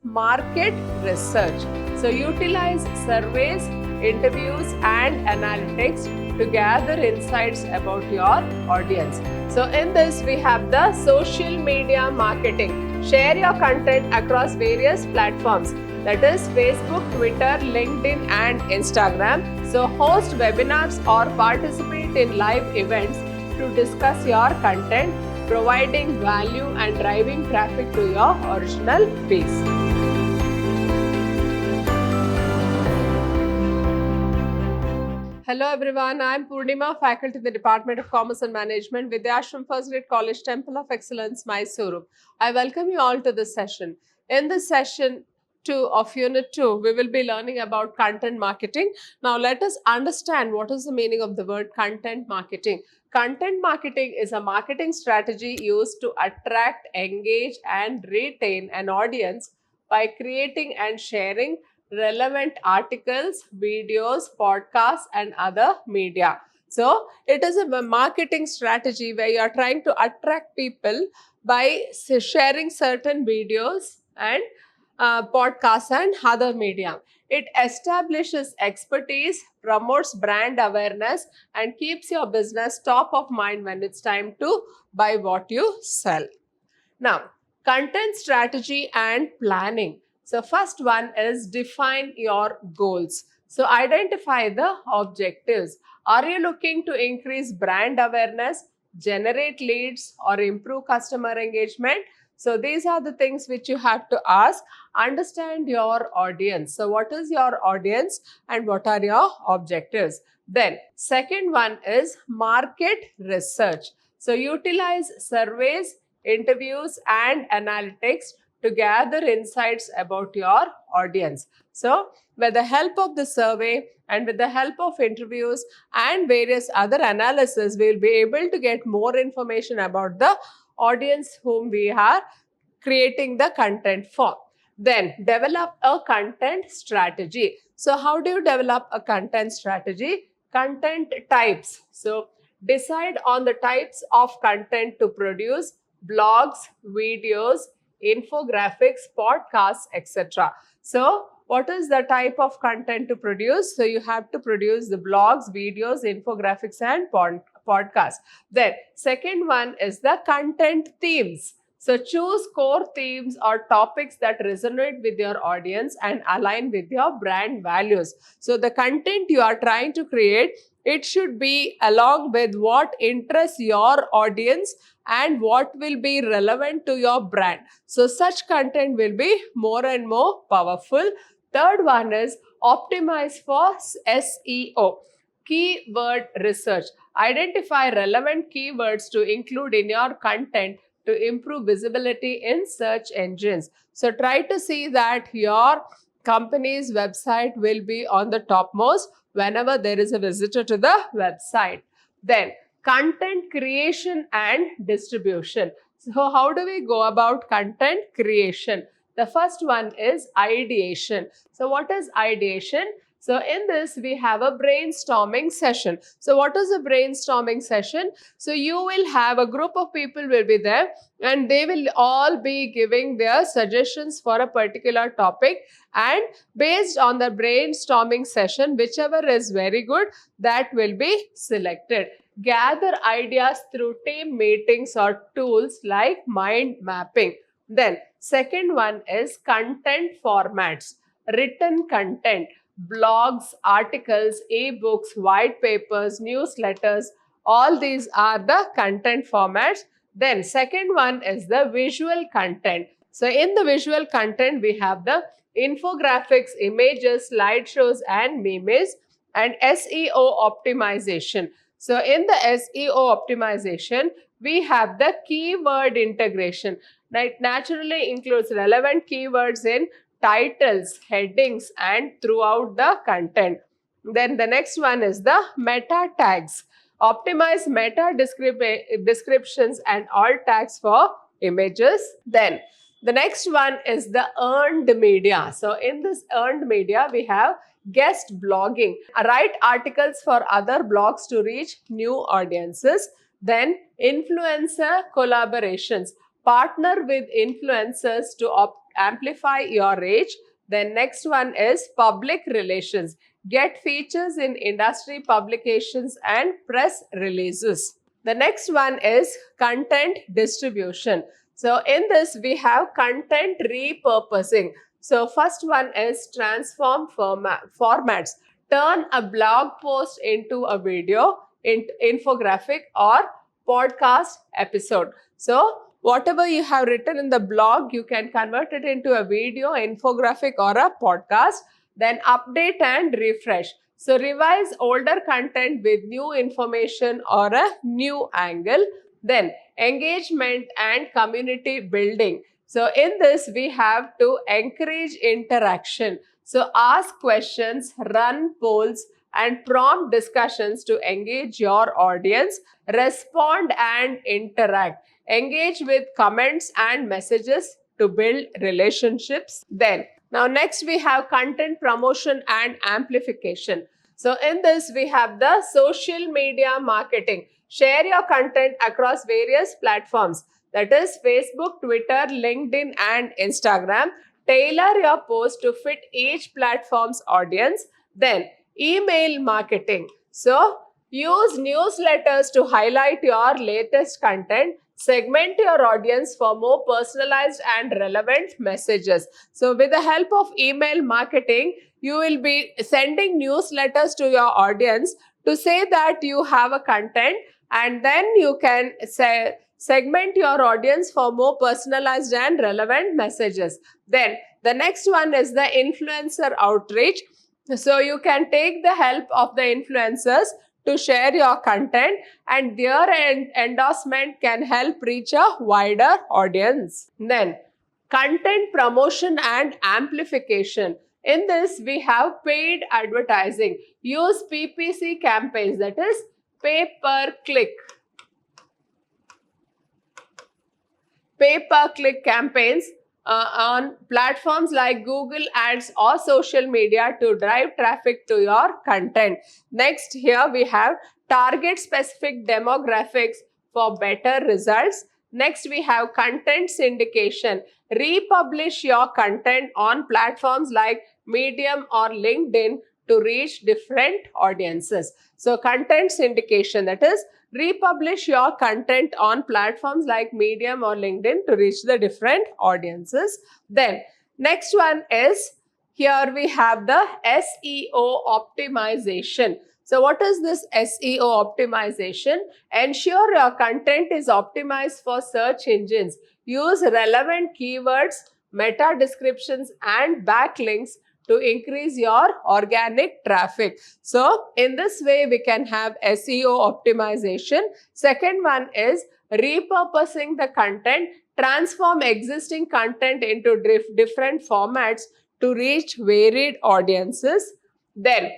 market research. So utilize surveys, interviews and analytics to gather insights about your audience. So in this we have the social media marketing. Share your content across various platforms, that is Facebook, Twitter, LinkedIn and Instagram. So host webinars or participate in live events to discuss your content, providing value and driving traffic to your original piece. Hello everyone, I am Purnima, faculty in the Department of Commerce and Management, Vidyashram First Grade College, Temple of Excellence, Mysuru. I welcome you all to this session. In this session 2 of Unit 2, we will be learning about content marketing. Now let us understand what is the meaning of the word content marketing. Content marketing is a marketing strategy used to attract, engage and retain an audience by creating and sharing relevant articles, videos, podcasts and other media. So it is a marketing strategy where you are trying to attract people by sharing certain videos and podcasts and other media. It establishes expertise, promotes brand awareness and keeps your business top of mind when it's time to buy what you sell. Now, content strategy and planning. So first one is define your goals. So identify the objectives. Are you looking to increase brand awareness, generate leads or improve customer engagement? So these are the things which you have to ask. Understand your audience. So what is your audience and what are your objectives? Then second one is market research. So utilize surveys, interviews and analytics to gather insights about your audience. So with the help of the survey and with the help of interviews and various other analysis, we will be able to get more information about the audience whom we are creating the content for. Then develop a content strategy. So how do you develop a content strategy? Content types. So decide on the types of content to produce: blogs, videos, infographics, podcasts, etc. So what is the type of content to produce? So you have to produce the blogs, videos, infographics and podcasts. Then second one is the content themes. So choose core themes or topics that resonate with your audience and align with your brand values. So the content you are trying to create, it should be along with what interests your audience and what will be relevant to your brand. So such content will be more and more powerful. Third one is optimize for SEO. Keyword research. Identify relevant keywords to include in your content to improve visibility in search engines. So try to see that your company's website will be on the topmost whenever there is a visitor to the website. Then content creation and distribution. So how do we go about content creation? The first one is ideation. So what is ideation? So in this, we have a brainstorming session. So what is a brainstorming session? So you will have a group of people will be there and they will all be giving their suggestions for a particular topic, and based on the brainstorming session, whichever is very good, that will be selected. Gather ideas through team meetings or tools like mind mapping. Then second one is content formats. Written content, blogs, articles, e-books, white papers, newsletters, all these are the content formats. Then second one is the visual content. So in the visual content, we have the infographics, images, slideshows and memes, and SEO optimization. So in the SEO optimization, we have the keyword integration. It naturally includes relevant keywords in titles, headings and throughout the content. Then the next one is the meta tags. Optimize meta descriptions and alt tags for images. Then the next one is the earned media. So in this earned media, we have guest blogging. Write articles for other blogs to reach new audiences. Then influencer collaborations. Partner with influencers to amplify your reach. Then next one is public relations. Get features in industry publications and press releases. The next one is content distribution. So in this we have content repurposing. So first one is transform formats. Turn a blog post into a video, infographic or podcast episode. So whatever you have written in the blog, you can convert it into a video, infographic or a podcast. Then update and refresh. So revise older content with new information or a new angle. Then engagement and community building. So in this, we have to encourage interaction. So ask questions, run polls, and prompt discussions to engage your audience. Respond and interact. Engage with comments and messages to build relationships. Then, now next we have content promotion and amplification. So in this, we have the social media marketing. Share your content across various platforms, that is Facebook, Twitter, LinkedIn and Instagram. Tailor your post to fit each platform's audience. Then email marketing. So use newsletters to highlight your latest content. Segment your audience for more personalized and relevant messages. So with the help of email marketing, you will be sending newsletters to your audience to say that you have a content, and then you can segment your audience for more personalized and relevant messages. Then the next one is the influencer outreach. So you can take the help of the influencers to share your content, and their endorsement can help reach a wider audience. Then content promotion and amplification. In this, we have paid advertising. Use PPC campaigns, that is pay per click. Pay per click campaigns on platforms like Google Ads or social media to drive traffic to your content. Next, here we have target specific demographics for better results. Next, we have content syndication. Republish your content on platforms like Medium or LinkedIn to reach different audiences. So content syndication, that is republish your content on platforms like Medium or LinkedIn to reach the different audiences. Then next one is, here we have the SEO optimization. So what is this SEO optimization? Ensure your content is optimized for search engines. Use relevant keywords, meta descriptions and backlinks to increase your organic traffic. So in this way, we can have SEO optimization. Second one is repurposing the content. Transform existing content into different formats to reach varied audiences. Then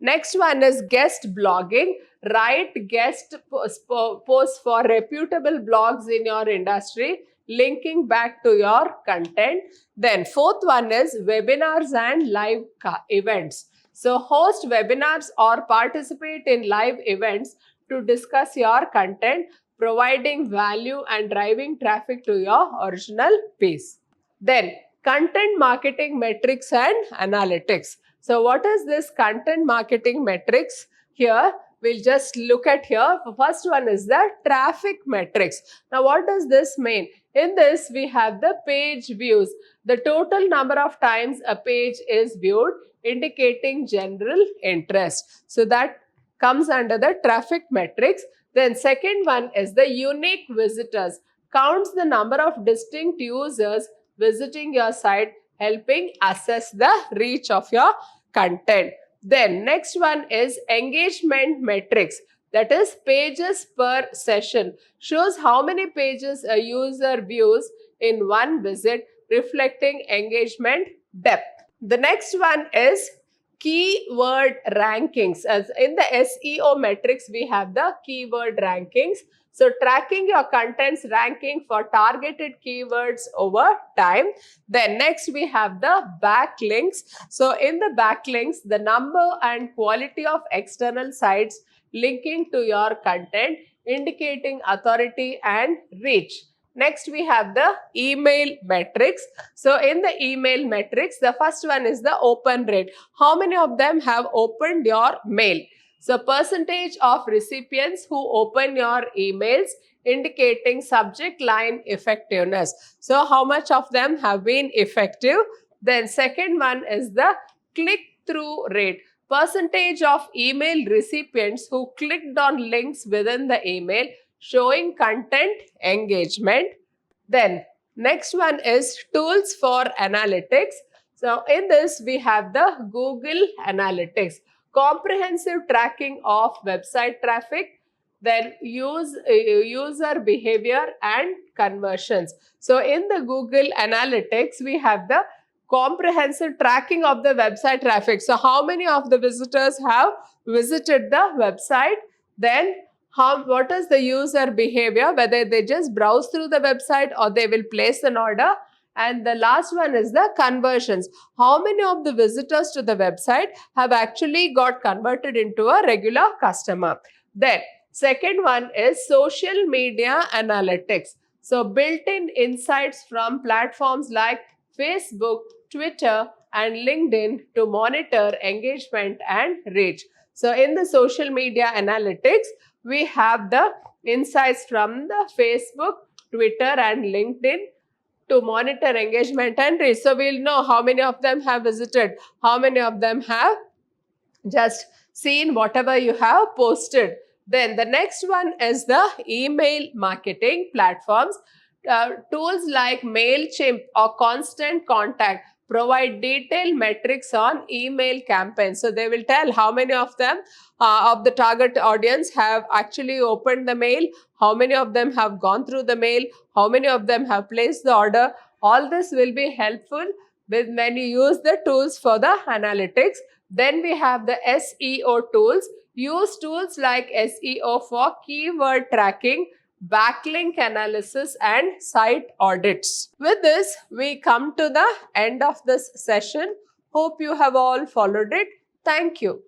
next one is guest blogging. Write guest posts for reputable blogs in your industry, linking back to your content. Then fourth one is webinars and live events. So host webinars or participate in live events to discuss your content, providing value and driving traffic to your original piece. Then content marketing metrics and analytics. So what is this content marketing metrics? Here we'll just look at here. First one is the traffic metrics. Now what does this mean? In this, we have the page views, the total number of times a page is viewed, indicating general interest. So that comes under the traffic metrics. Then second one is the unique visitors. Counts the number of distinct users visiting your site, helping assess the reach of your content. Then next one is engagement metrics. That is pages per session. Shows how many pages a user views in one visit, reflecting engagement depth. The next one is keyword rankings. As in the SEO metrics, we have the keyword rankings. So tracking your content's ranking for targeted keywords over time. Then next we have the backlinks. So in the backlinks, the number and quality of external sites linking to your content, indicating authority and reach. Next, we have the email metrics. So in the email metrics, the first one is the open rate. How many of them have opened your mail? So percentage of recipients who open your emails indicating subject line effectiveness. So how much of them have been effective? Then second one is the click-through rate. Percentage of email recipients who clicked on links within the email showing content engagement. Then next one is tools for analytics. So in this we have the Google Analytics, comprehensive tracking of website traffic, then user behavior and conversions. So in the Google Analytics we have the comprehensive tracking of the website traffic. So how many of the visitors have visited the website? Then what is the user behavior, whether they just browse through the website or they will place an order. And the last one is the conversions. How many of the visitors to the website have actually got converted into a regular customer? Then second one is social media analytics. So built-in insights from platforms like Facebook, Twitter and LinkedIn to monitor engagement and reach. So in the social media analytics, we have the insights from the Facebook, Twitter and LinkedIn to monitor engagement and reach. So we'll know how many of them have visited, how many of them have just seen whatever you have posted. Then the next one is the email marketing platforms. Tools like MailChimp or Constant Contact provide detailed metrics on email campaigns. So they will tell how many of them of the target audience have actually opened the mail, how many of them have gone through the mail, how many of them have placed the order. All this will be helpful when you use the tools for the analytics. Then we have the SEO tools. Use tools like SEO for keyword tracking, backlink analysis and site audits. With this, we come to the end of this session. Hope you have all followed it. Thank you.